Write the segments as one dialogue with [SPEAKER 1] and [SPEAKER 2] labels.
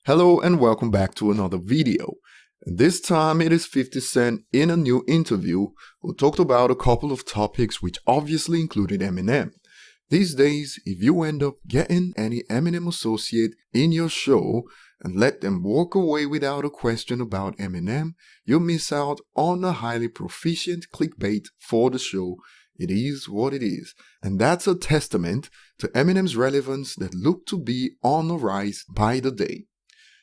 [SPEAKER 1] Hello and welcome back to another video. And this time it is 50 Cent in a new interview who talked about a couple of topics which obviously included Eminem. These days, if you end up getting any Eminem associate in your show and let them walk away without a question about Eminem, you'll miss out on a highly proficient clickbait for the show. It is what it is. And that's a testament to Eminem's relevance that looked to be on the rise by the day.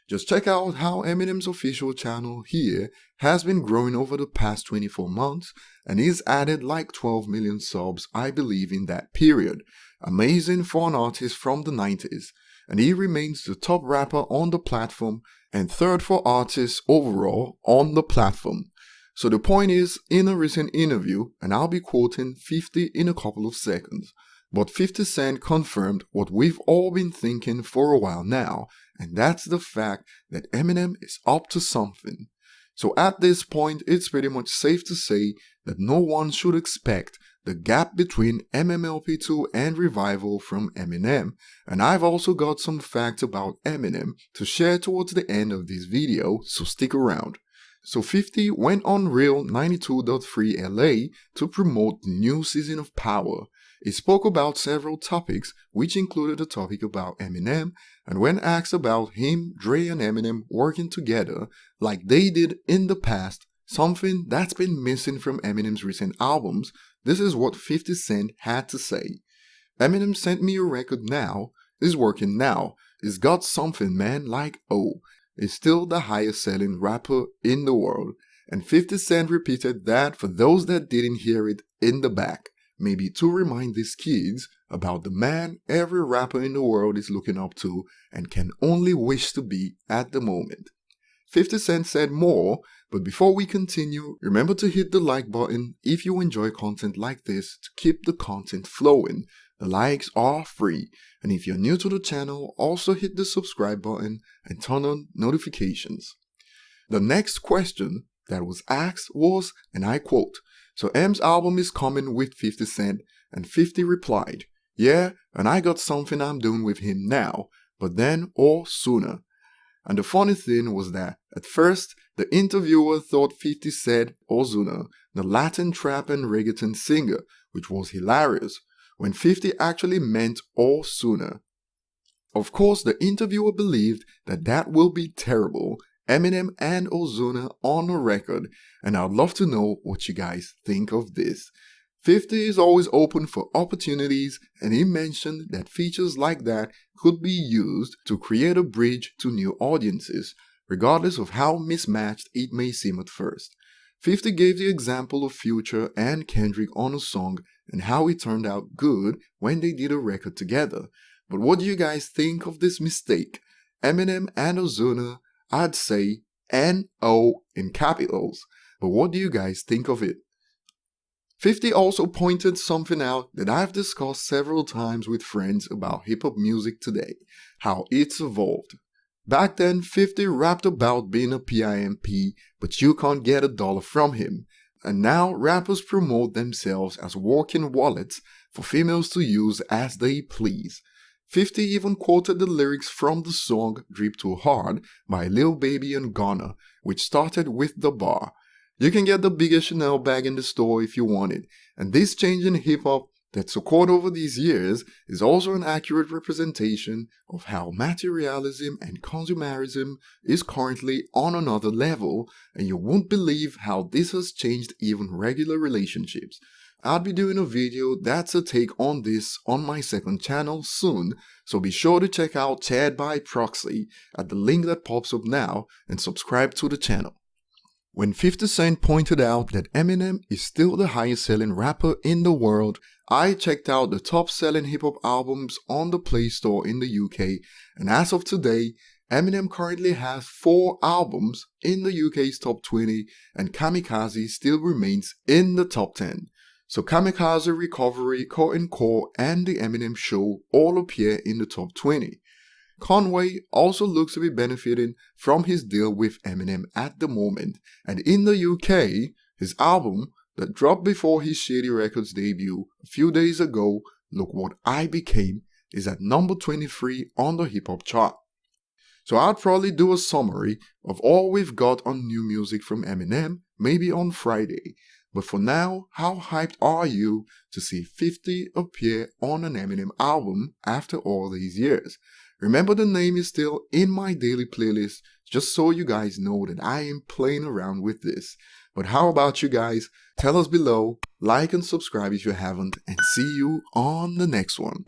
[SPEAKER 1] Just check out how Eminem's official channel here has been growing over the past 24 months and he's added like 12 million subs I believe in that period. Amazing for an artist from the 90s, and he remains the top rapper on the platform and third for artists overall on the platform. So the point is, in a recent interview, and I'll be quoting 50 in a couple of seconds, but 50 Cent confirmed what we've all been thinking for a while now, and that's the fact that Eminem is up to something. So at this point, it's pretty much safe to say that no one should expect the gap between MMLP2 and Revival from Eminem, and I've also got some facts about Eminem to share towards the end of this video, so stick around. So 50 went on Real 92.3 LA to promote the new season of Power. He spoke about several topics, which included a topic about Eminem, and when asked about him, Dre and Eminem working together like they did in the past, something that's been missing from Eminem's recent albums, this is what 50 Cent had to say. Eminem sent me a record now, is working now, he's got something man like is still the highest selling rapper in the world, and 50 Cent repeated that for those that didn't hear it in the back. Maybe to remind these kids about the man every rapper in the world is looking up to and can only wish to be at the moment. 50 Cent said more, but before we continue, remember to hit the like button if you enjoy content like this to keep the content flowing. The likes are free, and if you're new to the channel, also hit the subscribe button and turn on notifications. The next question that was asked was, and I quote, "So M's album is coming with 50 Cent," and 50 replied, "Yeah, and I got something I'm doing with him now, but then or sooner." And the funny thing was that, at first, the interviewer thought 50 said Ozuna, the Latin trap and reggaeton singer, which was hilarious, when 50 actually meant or sooner. Of course, the interviewer believed that that will be terrible, Eminem and Ozuna on a record, and I'd love to know what you guys think of this. 50 is always open for opportunities, and he mentioned that features like that could be used to create a bridge to new audiences, regardless of how mismatched it may seem at first. 50 gave the example of Future and Kendrick on a song and how it turned out good when they did a record together. But what do you guys think of this mistake? Eminem and Ozuna, I'd say N-O in capitals, but what do you guys think of it? 50 also pointed something out that I've discussed several times with friends about hip-hop music today, how it's evolved. Back then, 50 rapped about being a pimp, but you can't get $1 from him, and now rappers promote themselves as walking wallets for females to use as they please. 50 even quoted the lyrics from the song Drip Too Hard by Lil Baby and Gunna, which started with the bar, "You can get the biggest Chanel bag in the store if you want it," and this change in hip-hop that's occurred over these years is also an accurate representation of how materialism and consumerism is currently on another level, and you won't believe how this has changed even regular relationships. I'll be doing a video that's a take on this on my second channel soon, so be sure to check out Chad by Proxy at the link that pops up now and subscribe to the channel. When 50 Cent pointed out that Eminem is still the highest selling rapper in the world, I checked out the top selling hip hop albums on the Play Store in the UK, and as of today, Eminem currently has 4 albums in the UK's top 20, and Kamikaze still remains in the top 10. So Kamikaze, Recovery, Core and Core, and The Eminem Show all appear in the top 20. Conway also looks to be benefiting from his deal with Eminem at the moment, and in the UK, his album that dropped before his Shady Records debut a few days ago, Look What I Became, is at number 23 on the hip hop chart. So I'd probably do a summary of all we've got on new music from Eminem, maybe on Friday. But for now, how hyped are you to see 50 appear on an Eminem album after all these years? Remember, the name is still in my daily playlist, just so you guys know that I am playing around with this. But how about you guys? Tell us below, like and subscribe if you haven't, and see you on the next one.